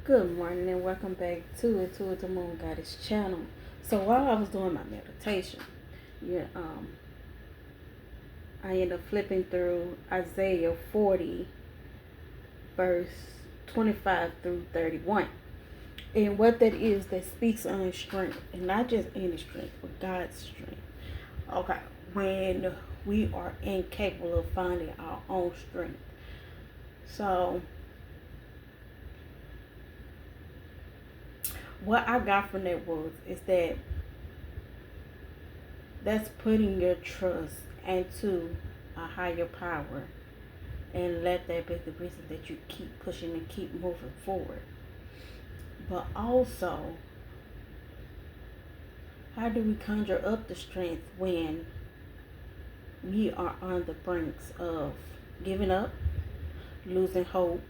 Good morning and welcome back to Intuitive-da-MoonGoddess channel. So while I was doing my meditation, yeah, I ended up flipping through Isaiah 40, verse 25 through 31. And what that is, that speaks on strength, and not just any strength, but God's strength. Okay, when we are incapable of finding our own strength. So what I got from that is that that's putting your trust into a higher power, and let that be the reason that you keep pushing and keep moving forward. But also, how do we conjure up the strength when we are on the brinks of giving up, losing hope,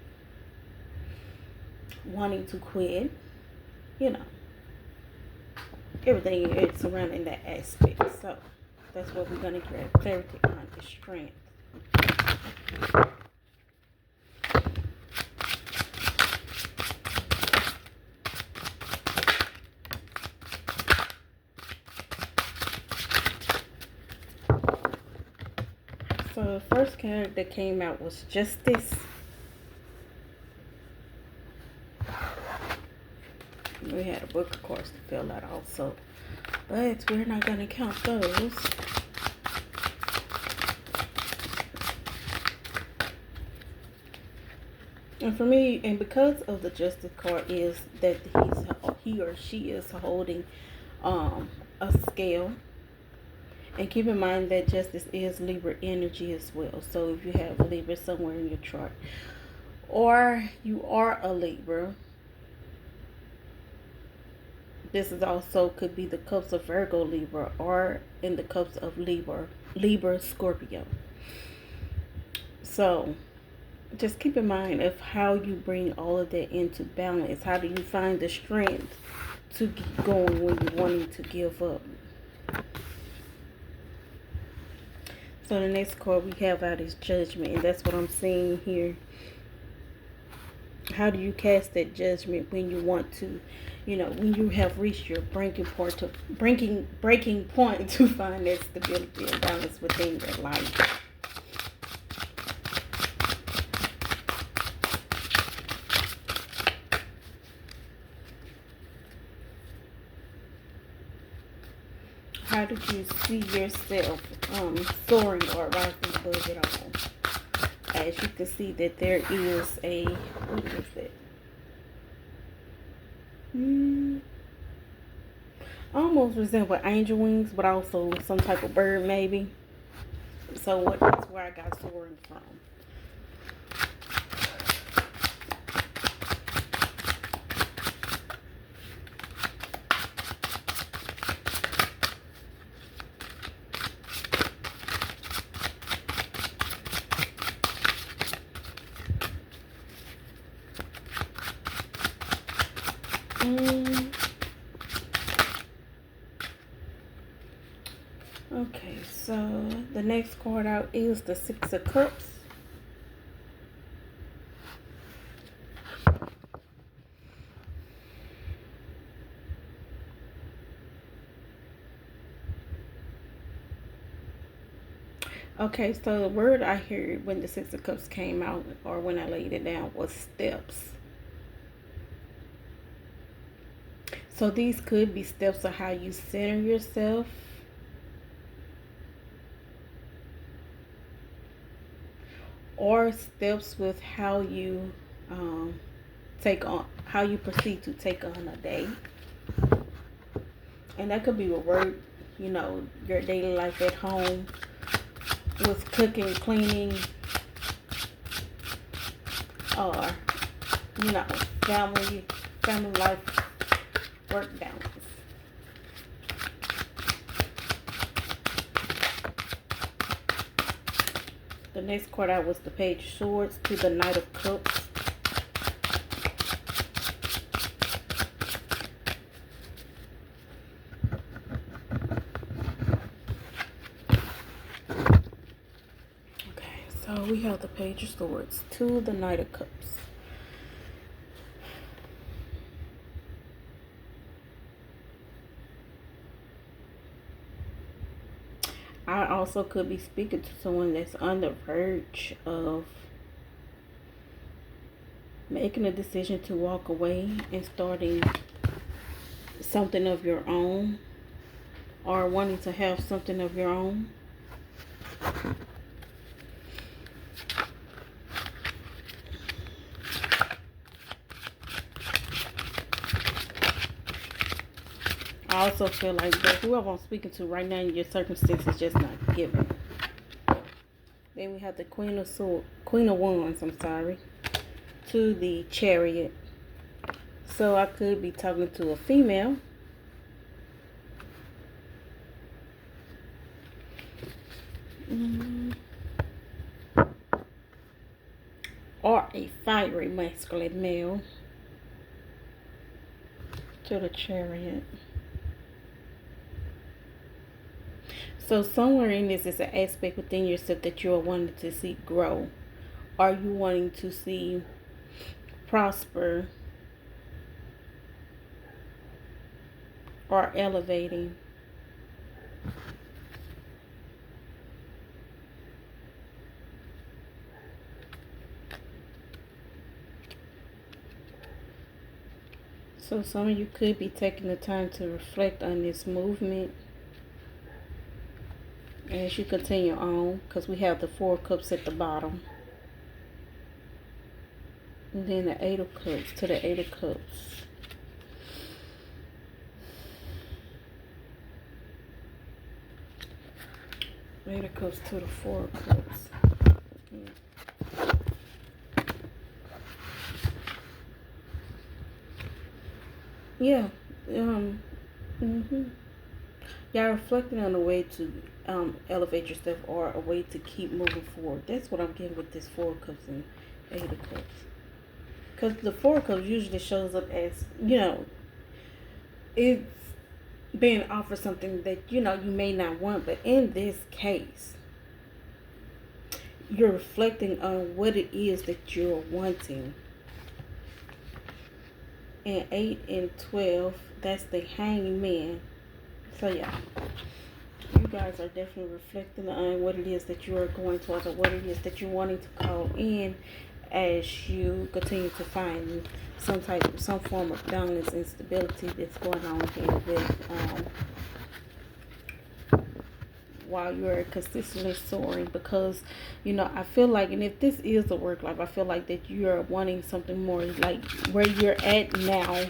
wanting to quit, you know, everything is surrounding that aspect. So that's what we're going to get clarity on, the strength. So the first card that came out was Justice. We had a book, of course, to fill that also, but we're not going to count those. And for me, and because of the Justice card, is that he or she is holding a scale. And keep in mind that Justice is Libra energy as well. So if you have Libra somewhere in your chart, or you are a Libra, this is also could be the cups of Virgo Libra, or in the cups of Libra Scorpio. So just keep in mind of how you bring all of that into balance. How do you find the strength to keep going when you're wanting to give up? So the next card we have out is Judgment, and that's what I'm seeing here. How do you cast that judgment when you want to, when you have reached your breaking point to breaking point to find that stability and balance within your life? How did you see yourself soaring or rising above it all? As you can see that there is a, what is it? Almost resemble angel wings, but also some type of bird maybe. So that's where I got soaring from. Okay, so the next card out is the Six of Cups. Okay, so the word I heard when the Six of Cups came out, or when I laid it down, was steps. So these could be steps of how you center yourself, or steps with how you how you proceed to take on a day. And that could be a work, your daily life at home, with cooking, cleaning, or family life, work balance. The next card out was the Page of Swords to the Knight of Cups. Okay, so we have the Page of Swords to the Knight of Cups. I also could be speaking to someone that's on the verge of making a decision to walk away and starting something of your own, or wanting to have something of your own. I also feel like that whoever I'm speaking to right now, your circumstances just not given. Then we have the Queen of Wands, I'm sorry, to the Chariot. So I could be talking to a female. Or a fiery masculine male to the Chariot. So somewhere in this is an aspect within yourself that you are wanting to see grow. Are you wanting to see prosper or elevating? So some of you could be taking the time to reflect on this movement as you continue on, because we have the Four of Cups at the bottom. And then the Eight of Cups to the Eight of Cups. Eight of Cups to the Four of Cups. Yeah. Y'all reflecting on a way to elevate yourself, or a way to keep moving forward. That's what I'm getting with this Four of Cups and Eight of Cups. Because the Four of Cups usually shows up as, it's being offered something that, you may not want. But in this case, you're reflecting on what it is that you're wanting. And 8 and 12, that's the Hangman. So yeah, you guys are definitely reflecting on what it is that you are going towards, or what it is that you're wanting to call in, as you continue to find some form of balance and stability that's going on here with while you're consistently soaring. Because I feel like, and if this is a work life, I feel like that you're wanting something more, like where you're at now,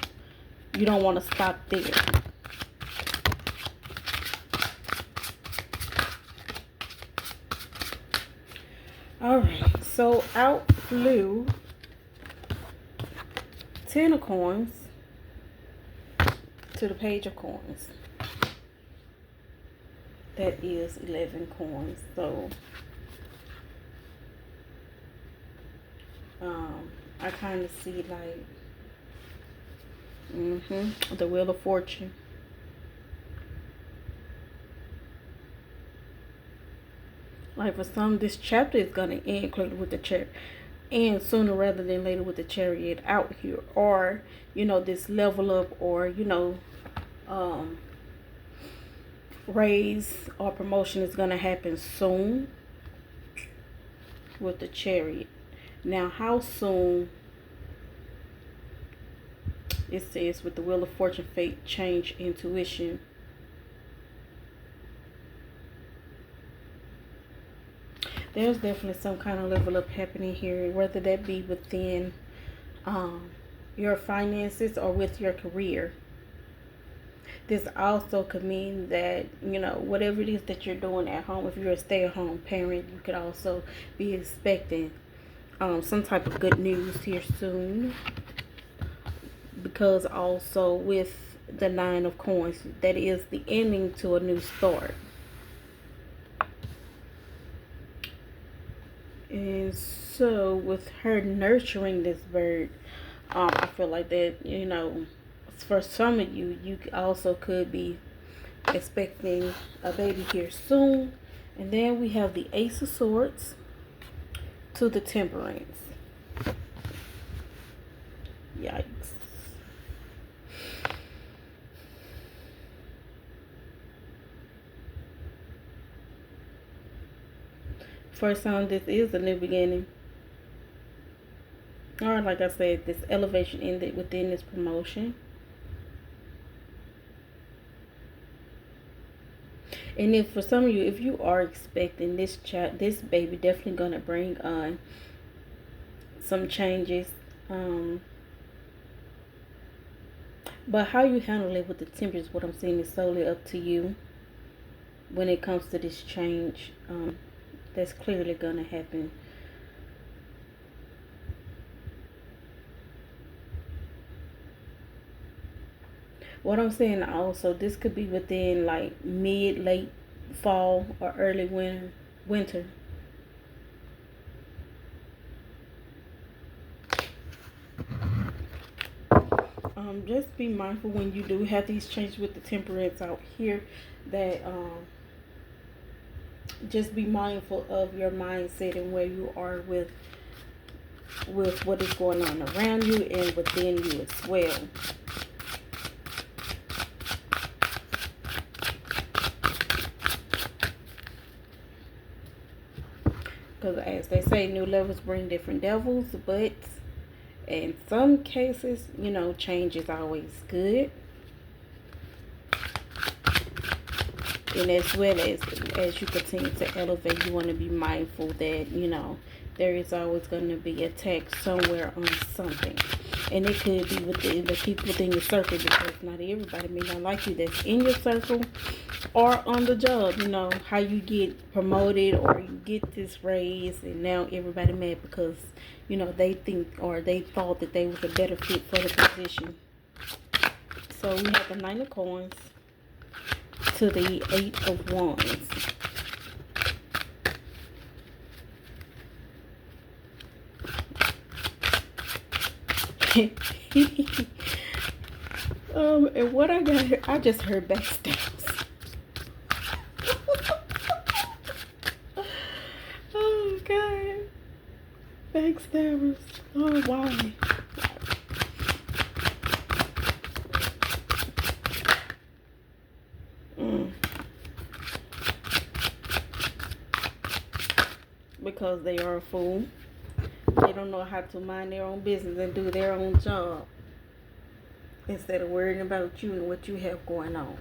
you don't want to stop there. Alright, so out flew 10 of Coins to the Page of Coins. That is 11 coins. So I kind of see like the Wheel of Fortune. Like for some, this chapter is going to end clearly with the Chariot, and sooner rather than later with the Chariot out here, or this level up, or raise or promotion is going to happen soon with the Chariot. Now how soon, it says with the Wheel of Fortune, fate, change, intuition. There's definitely some kind of level up happening here, whether that be within your finances or with your career. This also could mean that, whatever it is that you're doing at home, if you're a stay-at-home parent, you could also be expecting some type of good news here soon. Because also with the Nine of Coins, that is the ending to a new start. And so with her nurturing this bird, I feel like that, for some of you, you also could be expecting a baby here soon. And then we have the Ace of Swords to the Temperance. Yikes. For some, this is a new beginning. Or like I said, this elevation ended within this promotion. And if for some of you, if you are expecting this child, this baby definitely gonna bring on some changes. But how you handle it with the temperance, what I'm saying, is solely up to you. When it comes to this change, that's clearly gonna happen. What I'm saying also, this could be within like late fall or early winter. Just be mindful when you do have these changes with the temperance out here, that just be mindful of your mindset and where you are with what is going on around you and within you as well. Because as they say, new levels bring different devils, but in some cases, change is always good. And as well as you continue to elevate, you want to be mindful that, there is always going to be attack somewhere on something. And it could be within the people within your circle, because not everybody may not like you that's in your circle or on the job. How you get promoted or you get this raise, and now everybody mad because, they think or they thought that they was a better fit for the position. So we have the 9 of coins to the 8 of wands. And what I got here, I just heard backstabs. Oh God, backstabbers. Oh, why? Because they are a fool. They don't know how to mind their own business and do their own job, instead of worrying about you and what you have going on.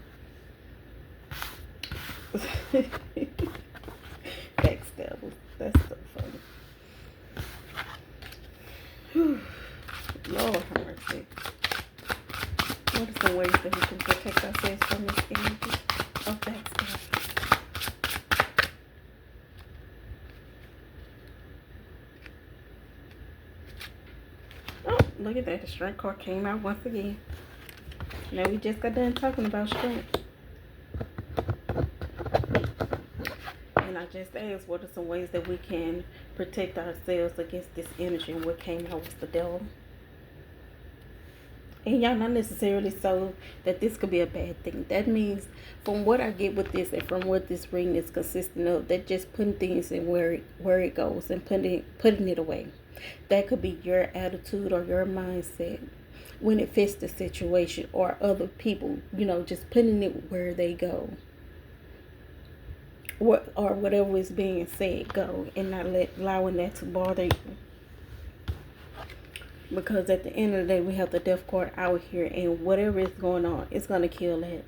Backstabbers. That's so funny. Whew. Lord have mercy. What are some ways that we can protect ourselves from this energy of backstabbing? Oh, look at that. The strength card came out once again. Now we just got done talking about strength. And I just asked, what are some ways that we can protect ourselves against this energy? And what came out was the devil. And y'all, not necessarily so that this could be a bad thing. That means, from what I get with this and from what this reading is consisting of, that just putting things in where it goes and putting it away. That could be your attitude or your mindset when it fits the situation, or other people, just putting it where they go. Or whatever is being said go, and not allowing that to bother you. Because at the end of the day, we have the death card out here, and whatever is going on, it's going to kill that.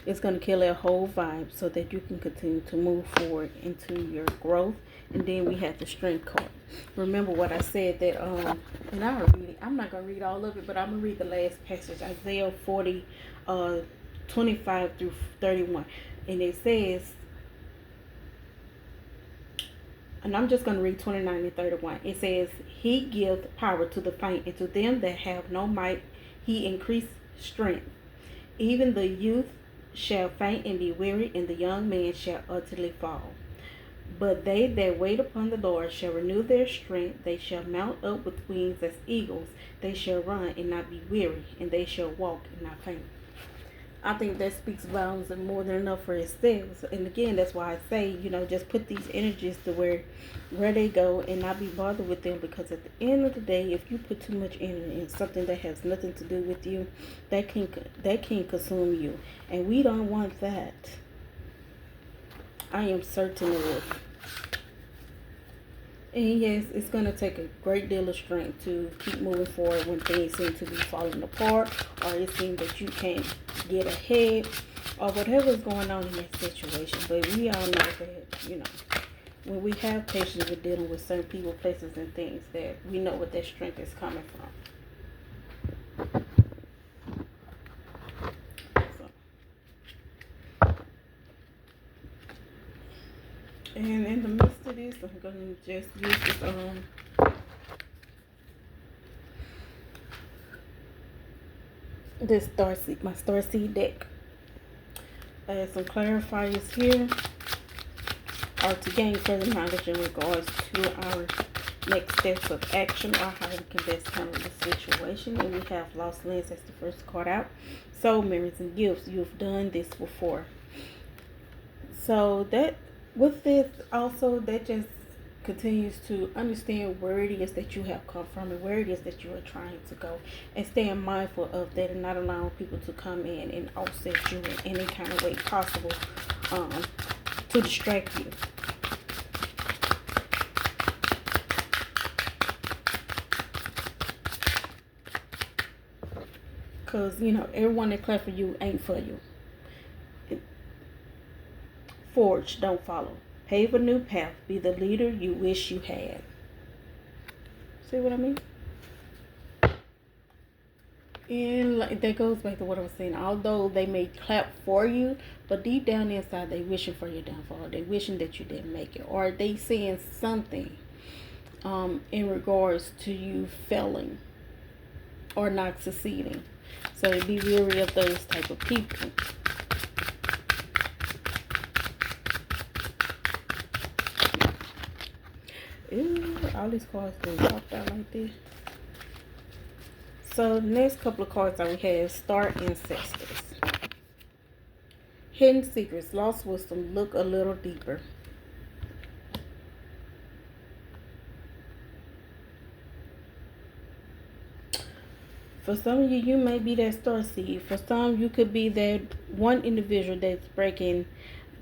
It's going to kill that whole vibe, so that you can continue to move forward into your growth. And then we have the strength card. Remember what I said, that and I'll read it. I'm not going to read all of it, but I'm going to read the last passage, Isaiah 40, 25 through 31. And it says, and I'm just going to read 29 and 31. It says, He giveth power to the faint, and to them that have no might He increased strength. Even the youth shall faint and be weary, and the young man shall utterly fall. But they that wait upon the Lord shall renew their strength. They shall mount up with wings as eagles. They shall run and not be weary, and they shall walk and not faint. I think that speaks volumes and more than enough for itself. And again, that's why I say, just put these energies to where they go, and not be bothered with them. Because at the end of the day, if you put too much energy in something that has nothing to do with you, that can consume you, and we don't want that. I am certain of it. And yes, it's going to take a great deal of strength to keep moving forward when things seem to be falling apart, or it seems that you can't get ahead, or whatever is going on in that situation. But we all know that, when we have patience with dealing with certain people, places, and things, that we know what that strength is coming from. So, and in the midst of this, I'm going to just use this starseed, my starseed deck. I have some clarifiers here, or to gain further knowledge in regards to our next steps of action, or how we can best handle the situation. And we have Lost Lands as the first card out. Soul memories and gifts. You've done this before. So that with this also, that just continues to understand where it is that you have come from and where it is that you are trying to go, and staying mindful of that and not allowing people to come in and offset you in any kind of way possible, to distract you. Because, everyone that clap for you ain't for you. Forge, don't follow. Pave a new path. Be the leader you wish you had. See what I mean? And that goes back to what I was saying. Although they may clap for you, but deep down inside, they wishing for your downfall. They wishing that you didn't make it. Or they saying something in regards to you failing or not succeeding. So be wary of those type of people. Ooh, all these cards just dropped out like this. So the next couple of cards that we have, Star Ancestors. Hidden secrets, lost wisdom, look a little deeper. For some of you, you may be that star seed. For some, you could be that one individual that's breaking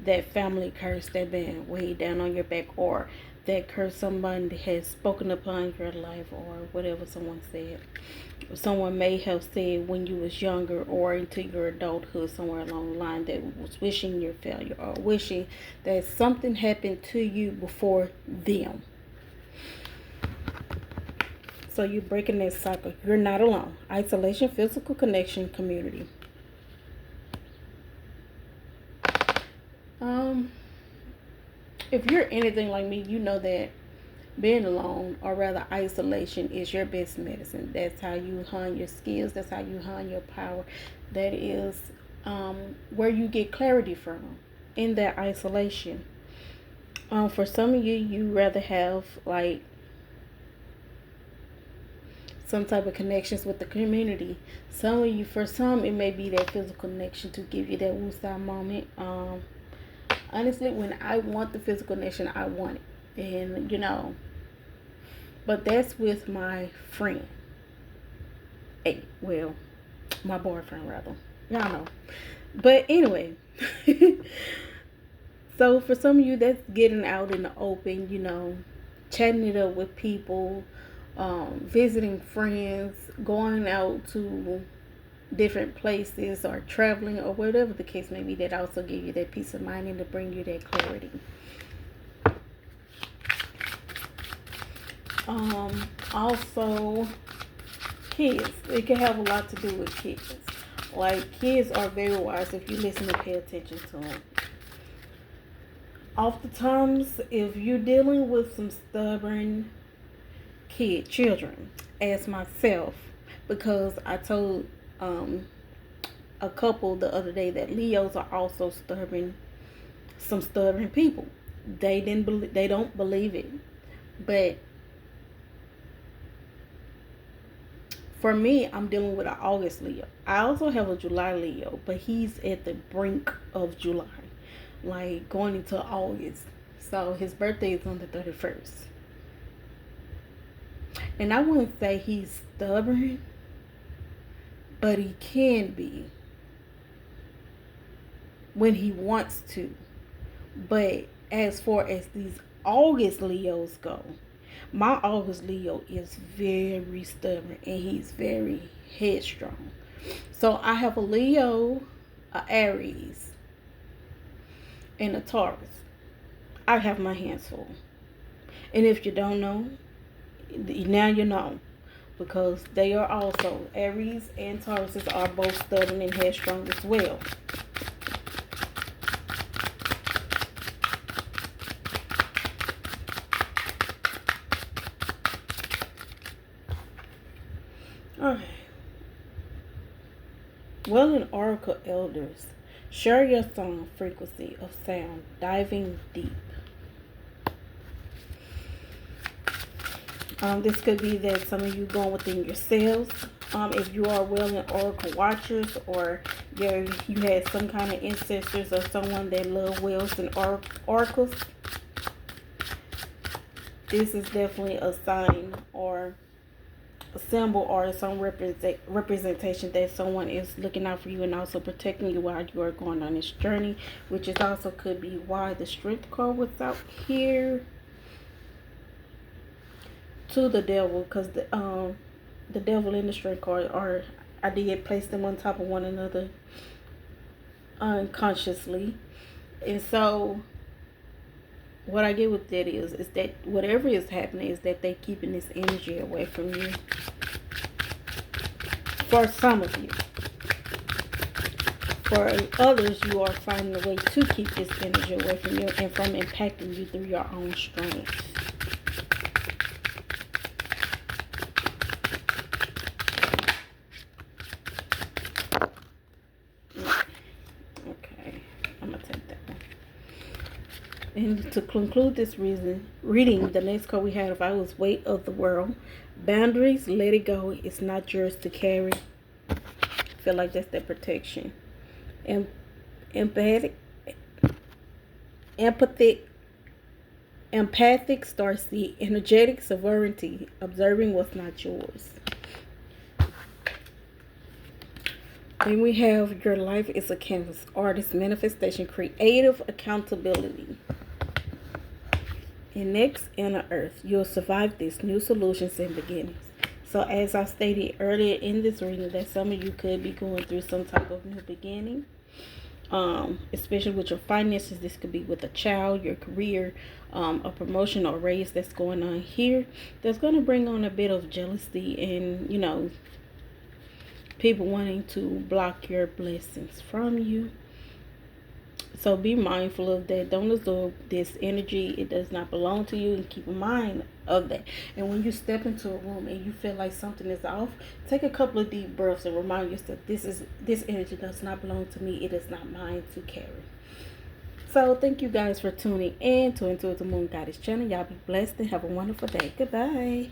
that family curse that been weighed down on your back, or that curse somebody has spoken upon your life, or whatever someone said. Someone may have said when you was younger or into your adulthood, somewhere along the line, that was wishing your failure, or wishing that something happened to you before them. So you're breaking that cycle. You're not alone. Isolation, physical connection, community. If you're anything like me, you know that being alone, or rather isolation, is your best medicine. That's how you hone your skills. That's how you hone your power. That is where you get clarity from, in that isolation. For some of you, you rather have like some type of connections with the community. Some of you, for some, it may be that physical connection to give you that woosah moment. Honestly, when I want the physical connection, I want it. And, but that's with my friend. Hey, well, my boyfriend, rather. Y'all know. But anyway, so for some of you, that's getting out in the open, chatting it up with people, visiting friends, going out to different places, or traveling, or whatever the case may be, that also give you that peace of mind and to bring you that clarity. Also, kids. It can have a lot to do with kids. Like, kids are very wise if you listen and pay attention to them. Oftentimes, if you're dealing with some stubborn children, as myself, because I told a couple the other day that Leos are also some stubborn people. They don't believe it. But for me, I'm dealing with an August Leo. I also have a July Leo, but he's at the brink of July, like going into August. So his birthday is on the 31st. And I wouldn't say he's stubborn, but he can be when he wants to. But as far as these August Leos go, My August Leo is very stubborn and he's very headstrong. So I have a Leo, a Aries, and a Taurus. I have my hands full. And if you don't know, now you know. Because they are also, Aries and Taurus are both stubborn and headstrong as well. Alright. Well, in Oracle Elders, share your song frequency of sound, diving deep. This could be that some of you going within yourselves. If you are well in Oracle Watchers, or you had some kind of ancestors or someone that love wells and oracles, this is definitely a sign or a symbol or some representation that someone is looking out for you and also protecting you while you are going on this journey, which is also could be why the Strength card was out here. To the Devil, because the Devil and the Strength card are, I did place them on top of one another unconsciously. And so what I get with that is that whatever is happening is that they keeping this energy away from you. For some of you. For others, you are finding a way to keep this energy away from you and from impacting you through your own strength. And to conclude this reading, the next card we had if I was weight of the world. Boundaries, let it go. It's not yours to carry. I feel like that's that protection. Empathic starseed, energetic sovereignty, observing what's not yours. Then we have your life is a canvas, artist, manifestation, creative accountability. And next, inner earth, you'll survive this, new solutions and beginnings. So as I stated earlier in this reading, that some of you could be going through some type of new beginning, especially with your finances. This could be with a child, your career, a promotion or raise that's going on here. That's going to bring on a bit of jealousy and, you know, people wanting to block your blessings from you. So be mindful of that. Don't absorb this energy. It does not belong to you, and keep in mind of that. And when you step into a room and you feel like something is off, take a couple of deep breaths and remind yourself this energy does not belong to me. It is not mine to carry. So thank you guys for tuning in to Intuitive-da-MoonGoddess channel. Y'all be blessed and have a wonderful day. Goodbye.